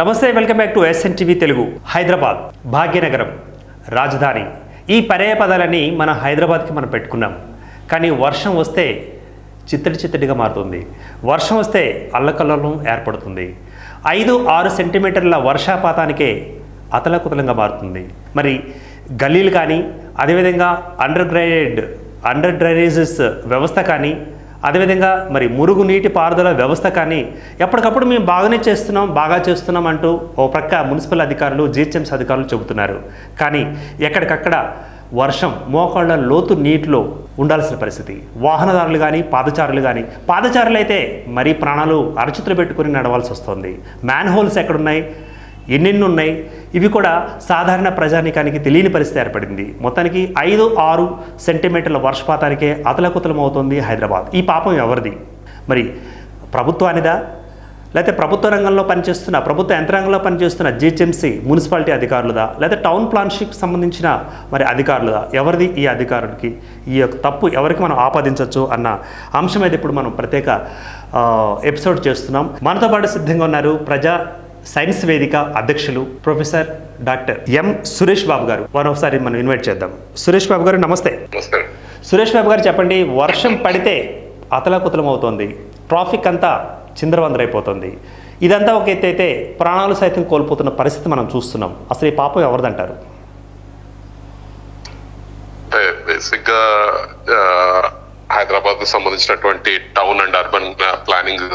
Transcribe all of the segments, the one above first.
నమస్తే, welcome back to SNTV Telugu. Hyderabad Bhagyanagaram రాజధాని ఈ పర్యాయ పదాలని మన హైదరాబాద్కి మనం పెట్టుకున్నాం. కానీ వర్షం వస్తే చిత్తడిగా మారుతుంది. వర్షం వస్తే అల్లకల్లోలం ఏర్పడుతుంది. 5-6 సెంటీమీటర్ల వర్షాపాతానికే అతలకుతలంగా మారుతుంది. మరి గల్లీలు కానీ, అదేవిధంగా అండర్ డ్రైనేజెస్ వ్యవస్థ కానీ, అదేవిధంగా మరి మురుగునీటి పారుదల వ్యవస్థ కానీ ఎప్పటికప్పుడు మేము బాగా చేస్తున్నాం అంటూ ఓ ప్రక్క మున్సిపల్ అధికారులు, GHMC అధికారులు చెబుతున్నారు. కానీ ఎక్కడికక్కడ వర్షం మోకాళ్ళ లోతు నీటిలో ఉండాల్సిన పరిస్థితి. వాహనదారులు కానీ, పాదచారులు అయితే మరీ ప్రాణాలు అరచేతులు పెట్టుకుని నడవాల్సి వస్తుంది. మ్యాన్ హోల్స్ ఎక్కడున్నాయి, ఎన్నెన్ని ఉన్నాయి, ఇవి కూడా సాధారణ ప్రజానీకానికి తెలియని పరిస్థితి ఏర్పడింది. మొత్తానికి 5-6 సెంటీమీటర్ల వర్షపాతానికే అతలకుతలం అవుతుంది హైదరాబాద్. ఈ పాపం ఎవరిది? మరి ప్రభుత్వానిదా, లేకపోతే ప్రభుత్వ యంత్రాంగంలో పనిచేస్తున్న GHMC మున్సిపాలిటీ అధికారులదా, లేదా టౌన్ ప్లాన్షిప్ సంబంధించిన మరి అధికారులదా? ఎవరిది ఈ అధికారులకి? ఈ యొక్క తప్పు ఎవరికి మనం ఆపాదించవచ్చు అన్న అంశం అయితే ఇప్పుడు మనం ప్రత్యేక ఎపిసోడ్ చేస్తున్నాం. మనతో పాటు సిద్ధంగా ఉన్నారు ప్రజా సైన్స్ వేదిక అధ్యక్షులు professor doctor M Suresh Babu గారు. ఒకసారి మనం ఇన్వైట్ చేద్దాం. సురేష్ బాబు గారు నమస్తే. సురేష్ బాబు గారు చెప్పండి, వర్షం పడితే అతలాకుతలం అవుతోంది, ట్రాఫిక్ అంతా చిందరవందరైపోతుంది, ఇదంతా ఒక ఎత్తు అయితే ప్రాణాలు సైతం కోల్పోతున్న పరిస్థితి మనం చూస్తున్నాం. అసలు ఈ పాపం ఎవరిదంటారు? బేసిక్గా హైదరాబాద్ కు సంబంధించినటువంటి టౌన్ అండ్ అర్బన్ ప్లానింగ్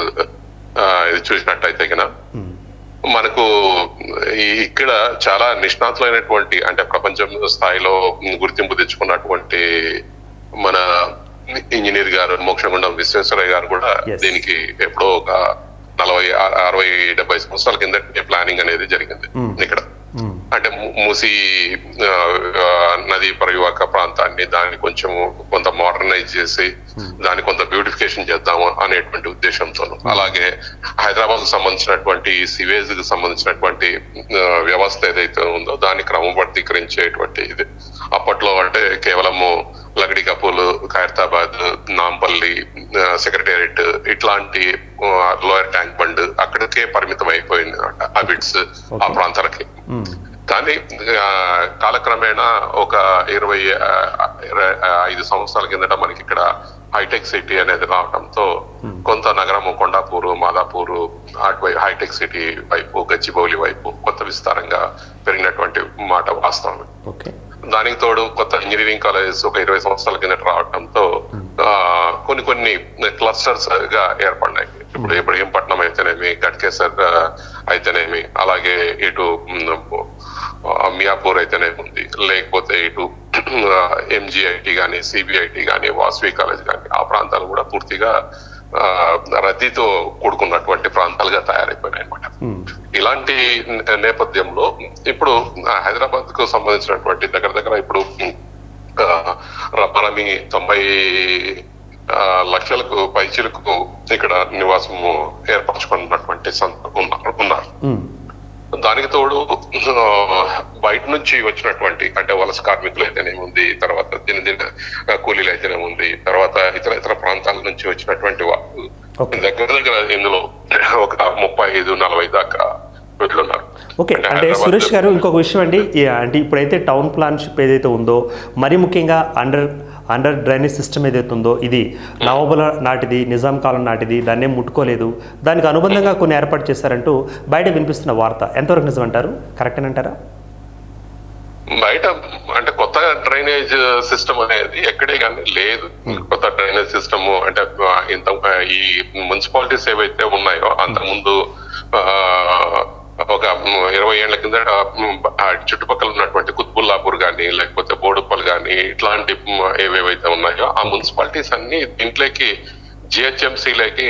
ఇది చూసినట్టయితే కన్నా మనకు ఇక్కడ చాలా నిష్ణాతులైనటువంటి, అంటే ప్రపంచం స్థాయిలో గుర్తింపు తెచ్చుకున్నటువంటి మన ఇంజనీర్ గారు మోక్షగుండం విశ్వేశ్వరయ్య గారు కూడా దీనికి ఎప్పుడో ఒక 40-60-70 సంవత్సరాల కింద ప్లానింగ్ అనేది జరిగింది ఇక్కడ. అంటే మూసీ నదీ పరివాహక ప్రాంతాన్ని దాన్ని కొంత మోడర్నైజ్ చేసి దాన్ని కొంత బ్యూటిఫికేషన్ చేద్దాము అనేటువంటి ఉద్దేశంతోను, అలాగే హైదరాబాద్ కు సంబంధించినటువంటి సివేజ్ కు సంబంధించినటువంటి వ్యవస్థ ఏదైతే ఉందో దాన్ని క్రమబద్ధీకరించేటువంటి ఇది అప్పట్లో అంటే కేవలము లగడి కపూల్, ఖైరతాబాద్, నాంపల్లి, సెక్రటేరియట్ ఇట్లాంటి లోయర్ ట్యాంక్ బండ్ అక్కడికే పరిమితం అయిపోయింది ఆ బిట్స్ ఆ ప్రాంతాలకి. కానీ కాలక్రమేణా ఒక 25 సంవత్సరాల కిందట మనకి ఇక్కడ హైటెక్ సిటీ అనేది రావడంతో కొంత నగరము కొండాపూరు, మాదాపూరు అటువైపు హైటెక్ సిటీ వైపు, గచ్చిబౌలి వైపు కొంత విస్తారంగా పెరిగినటువంటి మాట వాస్తవం. దానికి తోడు కొత్త ఇంజనీరింగ్ కాలేజెస్ ఒక 20 సంవత్సరాల కిందట రావడంతో కొన్ని క్లస్టర్స్ గా ఏర్పడినాయి. ఇప్పుడు ఇబ్రహీంపట్నం అయితేనేమి, గట్కేసర్ అయితేనేమి, అలాగే ఇటు మియాపూర్ అయితేనేమి ఉంది, లేకపోతే ఇటు MGIT కానీ, CBIT కానీ, వాసవి కాలేజ్ కానీ ఆ ప్రాంతాలు కూడా పూర్తిగా రద్దీతో కూడుకున్నటువంటి ప్రాంతాలుగా తయారైపోయినాయి అన్నమాట. ఇలాంటి నేపథ్యంలో ఇప్పుడు హైదరాబాద్ కు సంబంధించినటువంటి దగ్గర ఇప్పుడు రబ్బరమి 90 లక్షలకు పైచిలకు ఇక్కడ నివాసము ఏర్పరచుకున్నటువంటి ఉన్నారు. దానికి తోడు బయట నుంచి వచ్చినటువంటి అంటే వలస కార్మికులు అయితేనేముంది, తర్వాత దినదిన కూలీలు అయితేనేముంది, తర్వాత ఇతర ప్రాంతాల నుంచి వచ్చినటువంటి వాళ్ళు దగ్గర ఇందులో ఒక 35-40 దాకా వీళ్ళున్నారు. ఓకే, అంటే సురేష్ గారు ఇంకొక విషయం అండి, అంటే ఇప్పుడైతే టౌన్ ప్లాన్షిప్ ఏదైతే ఉందో, మరి ముఖ్యంగా అండర్ డ్రైనేజ్ సిస్టమ్ ఏదైతే ఉందో ఇది నవాబుల నాటిది, నిజాం కాలం నాటిది, దాన్నేం ముట్టుకోలేదు, దానికి అనుబంధంగా కొన్ని ఏర్పాటు చేశారంటూ బయట వినిపిస్తున్న వార్త ఎంతవరకు నిజం అంటారు? కరెక్ట్ అని అంటారా? బయట అంటే కొత్త డ్రైనేజ్ సిస్టమ్ అనేది ఎక్కడే కానీ లేదు. కొత్త డ్రైనేజ్ సిస్టమ్ అంటే ఇంత ఈ మున్సిపాలిటీస్ ఏవైతే ఉన్నాయో అంతకుముందు ఒక 20 ఏళ్ల కింద చుట్టుపక్కల ఉన్నటువంటి కుత్బుల్లాపూర్ కానీ, లేకపోతే బోడుప్పల్ కానీ ఇట్లాంటి ఏవేవైతే ఉన్నాయో ఆ మున్సిపాలిటీస్ అన్ని దీంట్లోకి GHMCలోకి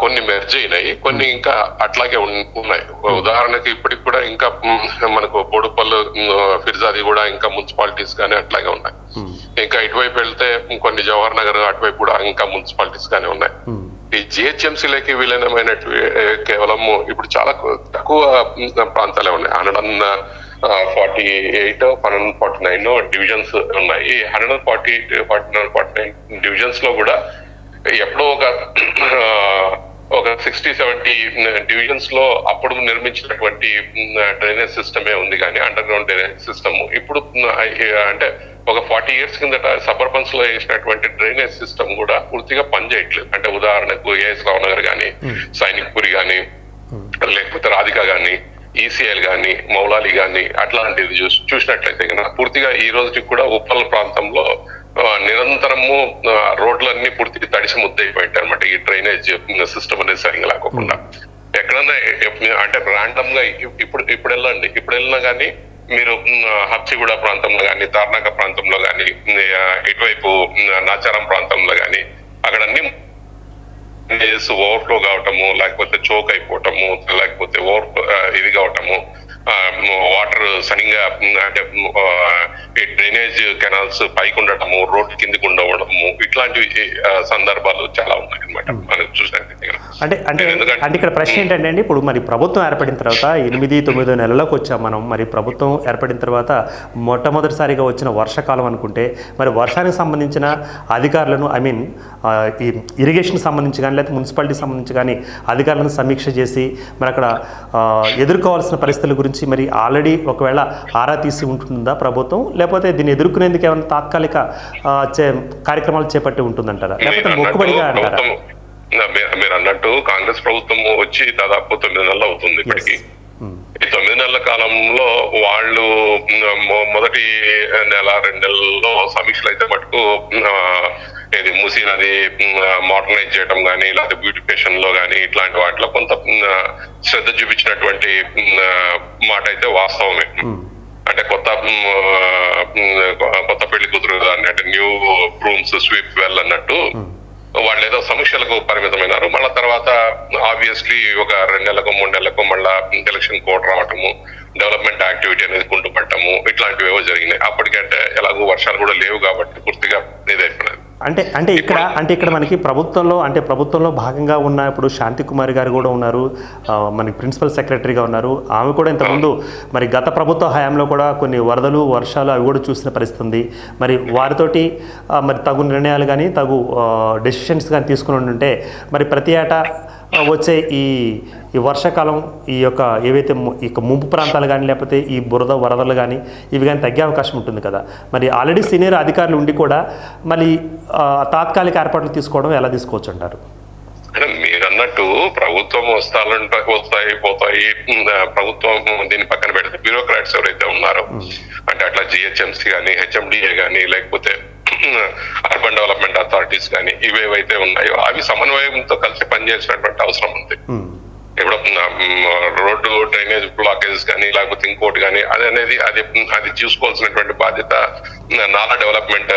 కొన్ని మెర్జ్ అయినాయి, కొన్ని ఇంకా అట్లాగే ఉన్నాయి. ఉదాహరణకి ఇప్పటికి కూడా ఇంకా మనకు బోడుప్పల్, ఫిర్జాది కూడా ఇంకా మున్సిపాలిటీస్ కానీ అట్లాగే ఉన్నాయి. ఇంకా ఇటువైపు వెళ్తే కొన్ని జవహర్ నగర్ అటువైపు కూడా ఇంకా మున్సిపాలిటీస్ గానే ఉన్నాయి. ఈ GHMCలోకి విలీనమైన కేవలము ఇప్పుడు చాలా తక్కువ ప్రాంతాలే ఉన్నాయి. 148, 149 డివిజన్స్ ఉన్నాయి. 148, 149 డివిజన్స్ లో కూడా ఎప్పుడో ఒక ఒక 60-70 డివిజన్స్ లో అప్పుడు నిర్మించినటువంటి డ్రైనేజ్ సిస్టమే ఉంది కానీ అండర్ గ్రౌండ్ డ్రైనేజ్ సిస్టమ్ ఇప్పుడు అంటే ఒక 40 years కిందట సబర్బన్స్ లో వేసినటువంటి డ్రైనేజ్ సిస్టమ్ కూడా పూర్తిగా పనిచేయట్లేదు. అంటే ఉదాహరణకు ఏఎస్ రావు నగర్ కానీ, సైనిక్ పురి కానీ, లేకపోతే రాధిక కానీ, ఈసీఎల్ కానీ, మౌలాలి కానీ అట్లాంటిది చూసినట్లయితే కనుక పూర్తిగా ఈ రోజుకి కూడా ఉప్పల్ ప్రాంతంలో నిరంతరము రోడ్లన్నీ పూర్తిగా తడిసి ముద్దయిపోయింటాయి అనమాట. ఈ డ్రైనేజ్ సిస్టమ్ అనేది సరిగా లేకుండా ఎక్కడన్నా అంటే ర్యాండమ్ గా ఇప్పుడు వెళ్ళినా కానీ మీరు హబ్సిగూడ ప్రాంతంలో కానీ, తార్నాక ప్రాంతంలో కానీ, ఇటువైపు నాచారం ప్రాంతంలో కానీ అక్కడ అన్ని ఓవర్ఫ్లో కావటము, లేకపోతే చోక్ అయిపోవటము, లేకపోతే ఇది కావటము, వాటర్ సరిగ్గా అంటే ఈ డ్రైనేజ్ కెనాల్స్ పైకి ఉండటము, రోడ్డు కిందికి ఉండవడము, ఇట్లాంటివి సందర్భాలు చాలా ఉన్నాయి అనమాట మనం చూసినట్టు. అంటే ఇక్కడ ప్రశ్న ఏంటంటే అండి, ఇప్పుడు మరి ప్రభుత్వం ఏర్పడిన తర్వాత 8-9 నెలలకు వచ్చాం మనం. మరి ప్రభుత్వం ఏర్పడిన తర్వాత మొట్టమొదటిసారిగా వచ్చిన వర్షాకాలం అనుకుంటే మరి వర్షానికి సంబంధించిన అధికారులను ఈ ఇరిగేషన్ సంబంధించి కానీ లేకపోతే మున్సిపాలిటీకి సంబంధించి కానీ అధికారులను సమీక్ష చేసి మరి అక్కడ ఎదుర్కోవాల్సిన పరిస్థితుల గురించి మరి ఆల్రెడీ ఒకవేళ ఆరా తీసి ఉంటుందా ప్రభుత్వం, లేకపోతే దీన్ని ఎదుర్కొనేందుకు ఏమైనా తాత్కాలిక కార్యక్రమాలు చేపట్టి ఉంటుందంటారా, లేకపోతే మొక్కుబడిగా అంటారా? మీరు అన్నట్టు కాంగ్రెస్ ప్రభుత్వం వచ్చి దాదాపు 9 నెలలు అవుతుంది ఇప్పటికి. ఈ 9 నెలల కాలంలో వాళ్ళు మొదటి 1-2 నెలల్లో సమీక్షలు అయితే మటుకు ఇది మూసీ నది మోడర్నైజ్ చేయడం కానీ లేకపోతే బ్యూటిఫికేషన్ లో కానీ ఇట్లాంటి వాటిలో కొంత శ్రద్ధ చూపించినటువంటి మాట అయితే వాస్తవమే. అంటే కొత్త పెళ్లి కూతురు అంటే న్యూ రూమ్స్ స్వీప్ వెల్ అన్నట్టు వాళ్ళు ఏదో సమీక్షలకు పరిమితమైనారు. మళ్ళా తర్వాత ఆబ్వియస్లీ ఒక 2 నెలలకు 3 నెలలకు మళ్ళా ఎలక్షన్ కోడ్ రావటము, డెవలప్మెంట్ యాక్టివిటీ అనేది కుంటుపట్టము, ఇట్లాంటివి ఏవో జరిగినాయి. అప్పటికంటే ఎలాగో వర్షాలు కూడా లేవు కాబట్టి పూర్తిగా ఇదైపోయినది. అంటే ఇక్కడ మనకి ప్రభుత్వంలో భాగంగా ఉన్న ఇప్పుడు శాంతి కుమారి గారు కూడా ఉన్నారు, మనకి ప్రిన్సిపల్ సెక్రటరీగా ఉన్నారు. ఆమె కూడా ఇంతకుముందు మరి గత ప్రభుత్వ హయాంలో కూడా కొన్ని వరదలు వర్షాలు అవి కూడా చూసిన పరిస్థితి ఉంది. మరి వారితోటి మరి తగు నిర్ణయాలు కానీ తగు డెసిషన్స్ కానీ తీసుకుని ఉంటే మరి ప్రతి ఏటా వచ్చే ఈ వర్షాకాలం ఈ యొక్క ఏవైతే ముంపు ప్రాంతాలు కానీ లేకపోతే ఈ వరదలు కానీ ఇవి కానీ తగ్గే అవకాశం ఉంటుంది కదా. మరి ఆల్రెడీ సీనియర్ అధికారులు ఉండి కూడా మళ్ళీ తాత్కాలిక ఏర్పాట్లు తీసుకోవడం ఎలా తీసుకోవచ్చు అంటారు? మీరు అన్నట్టు ప్రభుత్వం వస్తాయి పోతాయి, ప్రభుత్వం దీన్ని పక్కన పెడితే బ్యూరోక్రాట్స్ ఎవరైతే ఉన్నారో అంటే అట్లా జిహెచ్ఎంసీ కానీ, హెచ్ఎండిఏ కానీ, లేకపోతే అర్బన్ డెవలప్మెంట్ అథారిటీస్ కానీ ఇవేవైతే ఉన్నాయో అవి సమన్వయంతో కలిసి పనిచేసినటువంటి అవసరం ఉంది. ఇప్పుడు రోడ్డు డ్రైనేజ్ బ్లాకేజెస్ కానీ లేకపోతే ఇంకోటి కానీ అది చూసుకోవాల్సినటువంటి బాధ్యత నాలా డెవలప్మెంట్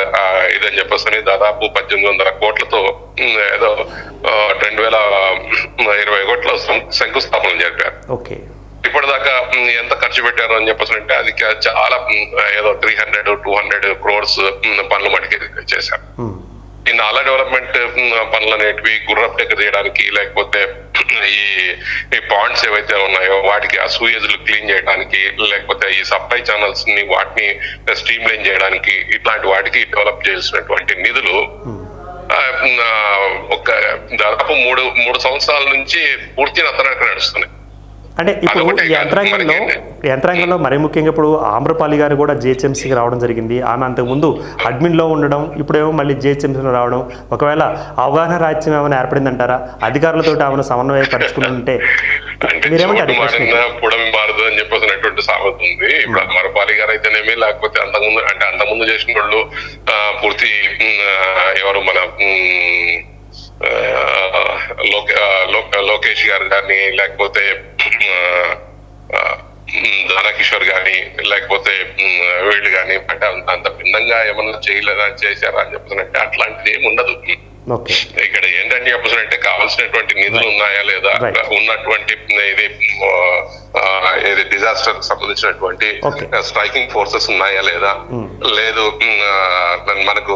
ఇదని చెప్పేసి దాదాపు 1800 కోట్లతో ఏదో 2020 కోట్ల శంకుస్థాపన జరిపారు. ఇప్పటిదాకా ఎంత ఖర్చు పెట్టారు అని చెప్పేసి అంటే అది చాలా ఏదో 300-200 crores పనులు మటుకి చేశారు. ఈ నాలా డెవలప్మెంట్ పనులు అనేటివి గుర్రప్టెక్ చేయడానికి లేకపోతే ఈ పాండ్స్ ఏవైతే ఉన్నాయో వాటికి ఆ సూయేజ్లు క్లీన్ చేయడానికి లేకపోతే ఈ సప్లై ఛానల్స్ ని వాటిని స్ట్రీమ్ లైన్ చేయడానికి ఇట్లాంటి వాటికి డెవలప్ చేసినటువంటి నిధులు ఒక దాదాపు 3 సంవత్సరాల నుంచి పూర్తి నత్తనడక నడుస్తున్నాయి. అంటే ఇప్పుడు యంత్రాంగంలో మరీ ముఖ్యంగా ఇప్పుడు ఆమ్రపాలి గారు కూడా జిహెచ్ఎంసీకి రావడం జరిగింది. ఆమె అంతకుముందు అడ్మిన్లో ఉండడం, ఇప్పుడేమో మళ్ళీ జిహెచ్ఎంసీలో రావడం. ఒకవేళ అవగాహన రాజ్యం ఏమైనా ఏర్పడిందంటారా? అధికారులతో ఆమెను సమన్వయపరుచుకుంటుంటే మీరేమంటారు? పుడమి మారదు అని చెప్పేసినటువంటి సామెత ఉంది. ఇప్పుడు ఆమ్రపాలి గారు అయితేనేమి లేకపోతే అంతకుముందు చేసిన వాళ్ళు పూర్తి ఎవరు మన లోకేష్ గారు కానీ లేకపోతే దానకిషోర్ గాని లేకపోతే వీళ్ళు గాని అంటే అంత భిన్నంగా ఏమన్నా చేశారా అని చెప్పారంటే అట్లాంటిది ఏమి ఉండదు. ఇక్కడ ఏంటంటే చెప్పాలంటే కావాల్సినటువంటి నిధులు ఉన్నాయా లేదా, ఉన్నటువంటి ఇది డిజాస్టర్ సంబంధించినటువంటి స్ట్రైకింగ్ ఫోర్సెస్ ఉన్నాయా లేదా, లేదు మనకు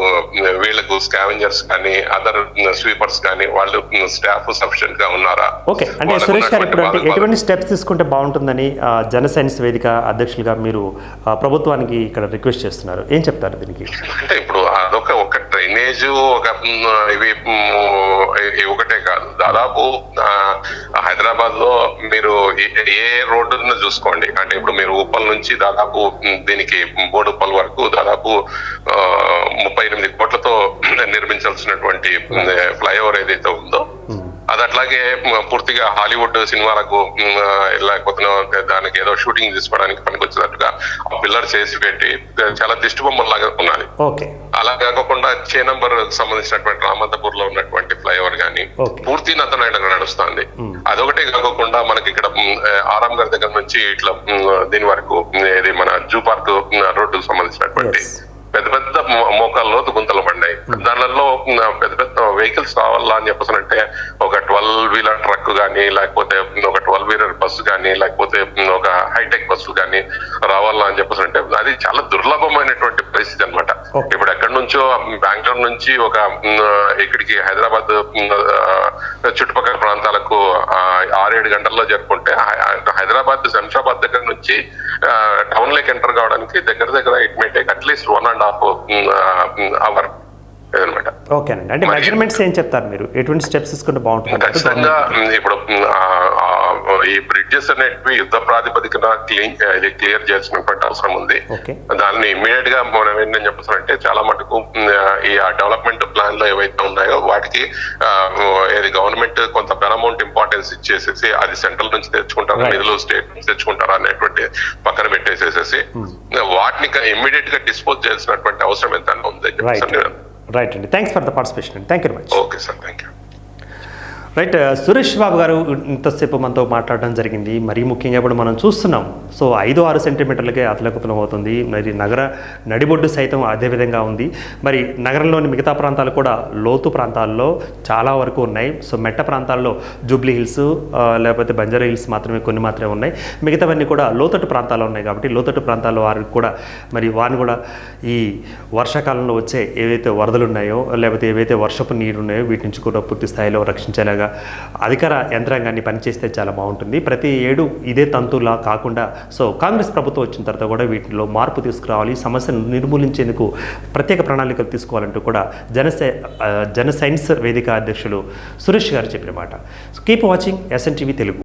వీళ్ళకు స్కావెంజర్స్ కానీ అదర్ స్వీపర్స్ కానీ వాళ్ళు స్టాఫ్ సఫిషియెంట్ గా ఉన్నారా? ఓకే, అంటే సురేష్ గారు ఇప్పుడు ఎటువంటి స్టెప్స్ తీసుకుంటే బాగుంటుందని జన సైన్స్ వేదిక అధ్యక్షులుగా మీరు ప్రభుత్వానికి ఇక్కడ రిక్వెస్ట్ చేస్తున్నారు, ఏం చెప్తారు దీనికి? అంటే ఇప్పుడు అదొక డ్రైనేజ్ ఒక ఇవి ఒకటే కాదు, దాదాపు హైదరాబాద్ లో మీరు ఏ రోడ్డును చూసుకోండి, అంటే ఇప్పుడు మీరు ఉప్పల్ నుంచి దాదాపు దీనికి బోడుప్పల్ వరకు దాదాపు 38 కోట్లతో నిర్మించాల్సినటువంటి ఫ్లైఓవర్ ఏదైతే ఉందో అది అట్లాగే పూర్తిగా హాలీవుడ్ సినిమాలకు లేకపోతే దానికి ఏదో షూటింగ్ తీసుకోవడానికి పనికొచ్చేటట్టుగా పిల్లర్ చేసి పెట్టి చాలా దిష్టి బొమ్మలాగా ఉన్నది. అలా కాకుండా చేనంబర్ సంబంధించినటువంటి రామంతపూర్ లో ఉన్నటువంటి ఫ్లైఓవర్ గానీ పూర్తి నత్తనాయుడు నడుస్తుంది. అదొకటే కాకుండా మనకి ఇక్కడ ఆరాం గారి దగ్గర నుంచి ఇట్లా దీని వరకు ఇది మన జూ పార్క్ రోడ్డుకు సంబంధించినటువంటి పెద్ద పెద్ద మోకాల్లో గుంతలు పడ్డాయి. దానిలో పెద్ద పెద్ద వెహికల్స్ రావాలా అని చెప్పేసనంటే ఒక 12 వీలర్ ట్రక్ గానీ, లేకపోతే ఒక 12 వీలర్ బస్సు గానీ, లేకపోతే ఒక హైటెక్ బస్సు గానీ రావాలా అని చెప్పేసంటే అది చాలా దుర్లభమైనటువంటి పరిస్థితి అనమాట. ఇప్పుడు ఎక్కడి నుంచో బెంగళూరు నుంచి ఒక ఇక్కడికి హైదరాబాద్ చుట్టుపక్కల ప్రాంతాలకు 6-7 గంటల్లో జరుపుకుంటే హైదరాబాద్ శంషాబాద్ దగ్గర నుంచి టౌన్ లోకి ఎంటర్ కావడానికి దగ్గర దగ్గర it may take at least 1.5 hour అనమాట. ఓకేనండి, అంటే మెజర్మెంట్స్ ఏం చెప్తారు మీరు, ఎటువంటి స్టెప్స్ తీసుకుంటే బాగుంటుంది? ఖచ్చితంగా ఇప్పుడు ఈ బ్రిడ్జెస్ అనేటివి యుద్ధ ప్రాతిపదికన క్లియర్ చేయాల్సినటువంటి అవసరం ఉంది. దాన్ని ఇమ్మీడియట్ గా మనం ఏంటని చెప్పాలంటే చాలా మటుకు ఈ డెవలప్మెంట్ ప్లాన్ లో ఏవైతే ఉన్నాయో వాటికి ఏది గవర్నమెంట్ కొంత అమౌంట్ ఇంపార్టెన్స్ ఇచ్చేసేసి అది సెంట్రల్ నుంచి తెచ్చుకుంటారా నిధులు స్టేట్ నుంచి తెచ్చుకుంటారా అనేటువంటి పక్కన పెట్టేసేసి వాటిని ఇమ్మీడియట్ గా డిస్పోజ్ చేయాల్సినటువంటి అవసరం ఎంత ఉంది. రైట్ అండి, థ్యాంక్స్ ఫర్ ద పార్టిసిపేషన్ అండి. Thank you very much. Okay sir, thank you. Right, Suresh Babu గారు ఇంతసేపు మనతో మాట్లాడడం జరిగింది. మరీ ముఖ్యంగా ఇప్పుడు మనం చూస్తున్నాం, సో 5-6 సెంటీమీటర్లకే అతలకుతలం అవుతుంది. మరి నగర నడిబొడ్డు సైతం అదే విధంగా ఉంది. మరి నగరంలోని మిగతా ప్రాంతాలు కూడా లోతు ప్రాంతాల్లో చాలా వరకు ఉన్నాయి. సో మెట్ట ప్రాంతాల్లో జూబ్లీ హిల్స్ లేకపోతే బంజారా హిల్స్ మాత్రమే కొన్ని మాత్రమే ఉన్నాయి. మిగతావన్నీ కూడా లోతట్టు ప్రాంతాల్లో ఉన్నాయి. కాబట్టి లోతట్టు ప్రాంతాల్లో వారికి కూడా మరి వారిని కూడా ఈ వర్షాకాలంలో వచ్చే ఏవైతే వరదలు ఉన్నాయో లేకపోతే ఏవైతే వర్షపు నీరు ఉన్నాయో వీటి నుంచి కూడా పూర్తి స్థాయిలో రక్షించేలాగా అధికార యంత్రాంగాన్ని పనిచేస్తే చాలా బాగుంటుంది. ప్రతి ఏడు ఇదే తంతులా కాకుండా సో కాంగ్రెస్ ప్రభుత్వం వచ్చిన తర్వాత కూడా వీటిలో మార్పు తీసుకురావాలి, సమస్యను నిర్మూలించేందుకు ప్రత్యేక ప్రణాళికలు తీసుకోవాలంటూ కూడా జన సైన్స్ వేదిక అధ్యక్షులు సురేష్ గారు చెప్పిన మాట. Keep watching SNTV Telugu.